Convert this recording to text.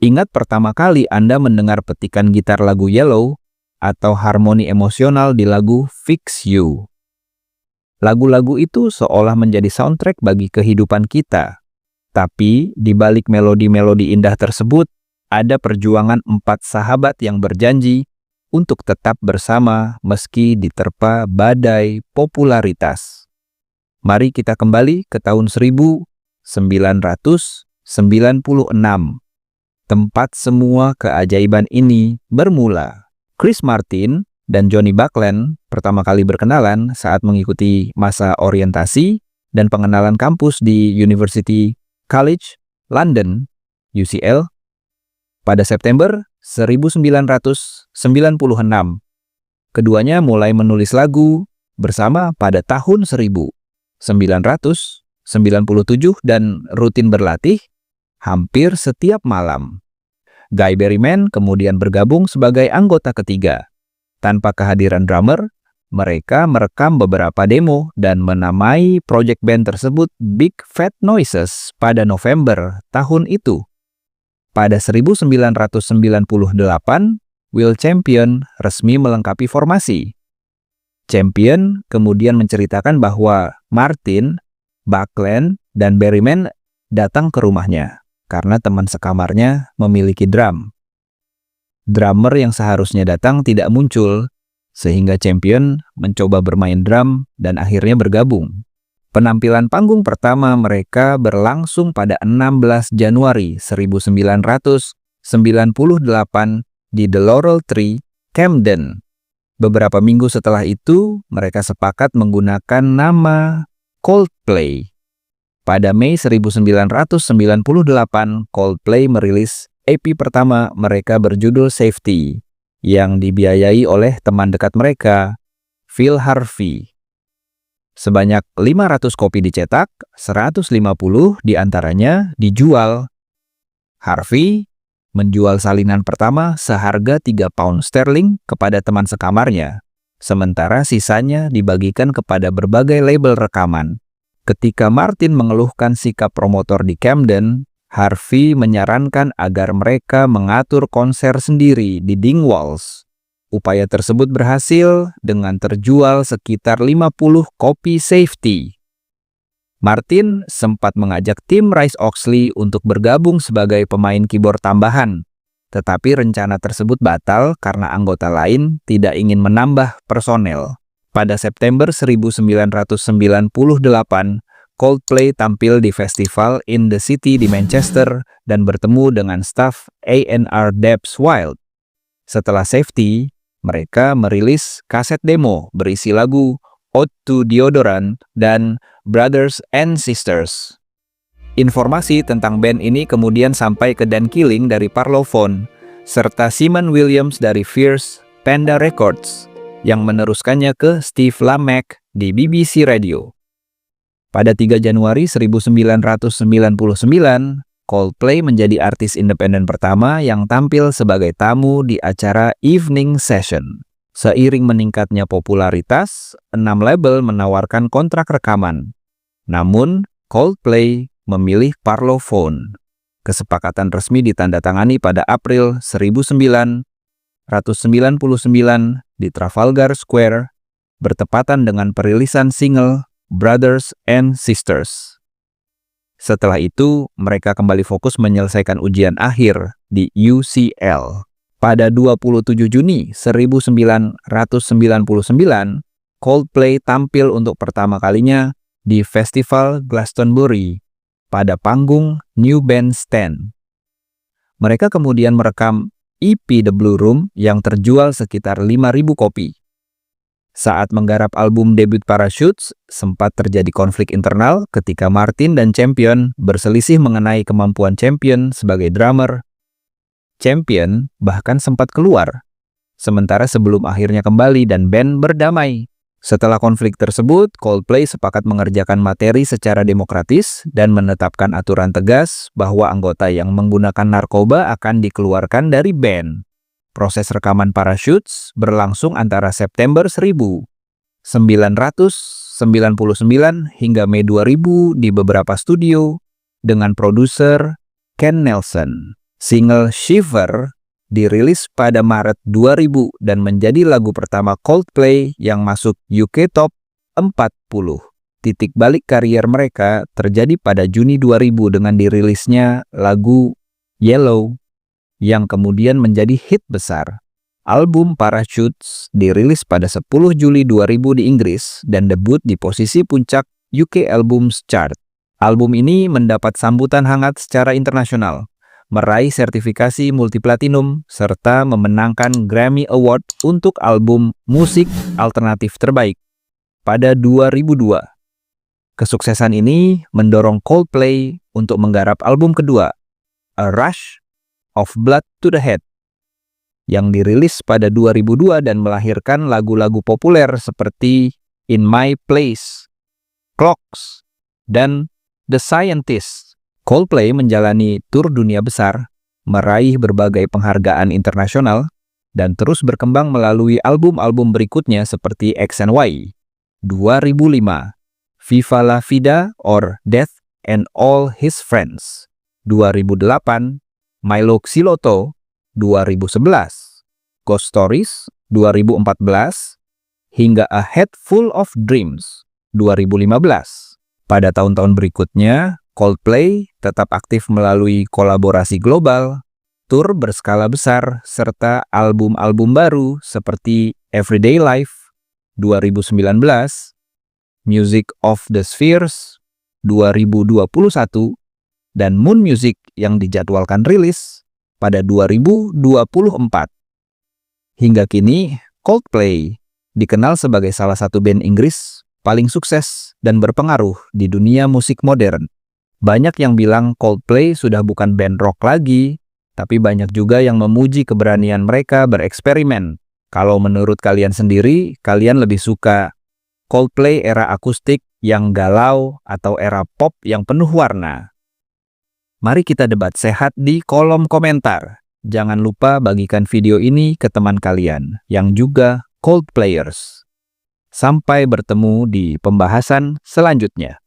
Ingat pertama kali Anda mendengar petikan gitar lagu Yellow atau harmoni emosional di lagu Fix You. Lagu-lagu itu seolah menjadi soundtrack bagi kehidupan kita. Tapi di balik melodi-melodi indah tersebut, ada perjuangan 4 sahabat yang berjanji untuk tetap bersama meski diterpa badai popularitas. Mari kita kembali ke tahun 1996. Tempat semua keajaiban ini bermula. Chris Martin dan Johnny Buckland pertama kali berkenalan saat mengikuti masa orientasi dan pengenalan kampus di University College London, UCL, pada September 1996. Keduanya mulai menulis lagu bersama pada tahun 1997 dan rutin berlatih hampir setiap malam. Guy Berryman kemudian bergabung sebagai anggota ketiga. Tanpa kehadiran drummer, mereka merekam beberapa demo dan menamai project band tersebut Big Fat Noises pada November tahun itu. Pada 1998, Will Champion resmi melengkapi formasi. Champion kemudian menceritakan bahwa Martin, Buckland, dan Berryman datang ke rumahnya karena teman sekamarnya memiliki drum. Drummer yang seharusnya datang tidak muncul, sehingga Champion mencoba bermain drum dan akhirnya bergabung. Penampilan panggung pertama mereka berlangsung pada 16 Januari 1998 di The Laurel Tree, Camden. Beberapa minggu setelah itu, mereka sepakat menggunakan nama Coldplay. Pada Mei 1998, Coldplay merilis EP pertama mereka berjudul Safety, yang dibiayai oleh teman dekat mereka, Phil Harvey. Sebanyak 500 kopi dicetak, 150 diantaranya dijual. Harvey menjual salinan pertama seharga 3 pound sterling kepada teman sekamarnya, sementara sisanya dibagikan kepada berbagai label rekaman. Ketika Martin mengeluhkan sikap promotor di Camden, Harvey menyarankan agar mereka mengatur konser sendiri di Dingwalls. Upaya tersebut berhasil dengan terjual sekitar 50 kopi Safety. Martin sempat mengajak tim Rice Oxley untuk bergabung sebagai pemain keyboard tambahan, tetapi rencana tersebut batal karena anggota lain tidak ingin menambah personel. Pada September 1998, Coldplay tampil di festival In the City di Manchester dan bertemu dengan staf A&R Debs Wild. Setelah Safety, mereka merilis kaset demo berisi lagu Ode to Deodorant dan Brothers and Sisters. Informasi tentang band ini kemudian sampai ke Dan Killing dari Parlophone, serta Simon Williams dari Fierce Panda Records, yang meneruskannya ke Steve Lamacq di BBC Radio. Pada 3 Januari 1999, Coldplay menjadi artis independen pertama yang tampil sebagai tamu di acara Evening Session. Seiring meningkatnya popularitas, 6 label menawarkan kontrak rekaman. Namun, Coldplay memilih Parlophone. Kesepakatan resmi ditandatangani pada April 1999 di Trafalgar Square, bertepatan dengan perilisan single Brothers and Sisters. Setelah itu, mereka kembali fokus menyelesaikan ujian akhir di UCL. Pada 27 Juni 1999, Coldplay tampil untuk pertama kalinya di Festival Glastonbury pada panggung New Bandstand. Mereka kemudian merekam EP The Blue Room yang terjual sekitar 5.000 kopi. Saat menggarap album debut Parachutes, sempat terjadi konflik internal ketika Martin dan Champion berselisih mengenai kemampuan Champion sebagai drummer. Champion bahkan sempat keluar, sementara sebelum akhirnya kembali dan band berdamai. Setelah konflik tersebut, Coldplay sepakat mengerjakan materi secara demokratis dan menetapkan aturan tegas bahwa anggota yang menggunakan narkoba akan dikeluarkan dari band. Proses rekaman Parachutes berlangsung antara September 1999 1999 hingga Mei 2000 di beberapa studio dengan produser Ken Nelson. Single Shiver dirilis pada Maret 2000 dan menjadi lagu pertama Coldplay yang masuk UK Top 40. Titik balik karier mereka terjadi pada Juni 2000 dengan dirilisnya lagu Yellow yang kemudian menjadi hit besar. Album Parachutes dirilis pada 10 Juli 2000 di Inggris dan debut di posisi puncak UK Albums Chart. Album ini mendapat sambutan hangat secara internasional, meraih sertifikasi multiplatinum, serta memenangkan Grammy Award untuk album musik alternatif terbaik pada 2002. Kesuksesan ini mendorong Coldplay untuk menggarap album kedua, A Rush of Blood to the Head, yang dirilis pada 2002 dan melahirkan lagu-lagu populer seperti In My Place, Clocks, dan The Scientist. Coldplay menjalani tur dunia besar, meraih berbagai penghargaan internasional, dan terus berkembang melalui album-album berikutnya seperti X and Y, 2005, Viva la Vida or Death and All His Friends, 2008, Milo Xyloto, 2011, Ghost Stories, 2014, hingga A Head Full of Dreams, 2015. Pada tahun-tahun berikutnya, Coldplay tetap aktif melalui kolaborasi global, tur berskala besar, serta album-album baru seperti Everyday Life, 2019, Music of the Spheres, 2021, dan Moon Music yang dijadwalkan rilis pada 2024. Hingga kini, Coldplay dikenal sebagai salah satu band Inggris paling sukses dan berpengaruh di dunia musik modern. Banyak yang bilang Coldplay sudah bukan band rock lagi, tapi banyak juga yang memuji keberanian mereka bereksperimen. Kalau menurut kalian sendiri, kalian lebih suka Coldplay era akustik yang galau atau era pop yang penuh warna? Mari kita debat sehat di kolom komentar. Jangan lupa bagikan video ini ke teman kalian yang juga Coldplayers. Sampai bertemu di pembahasan selanjutnya.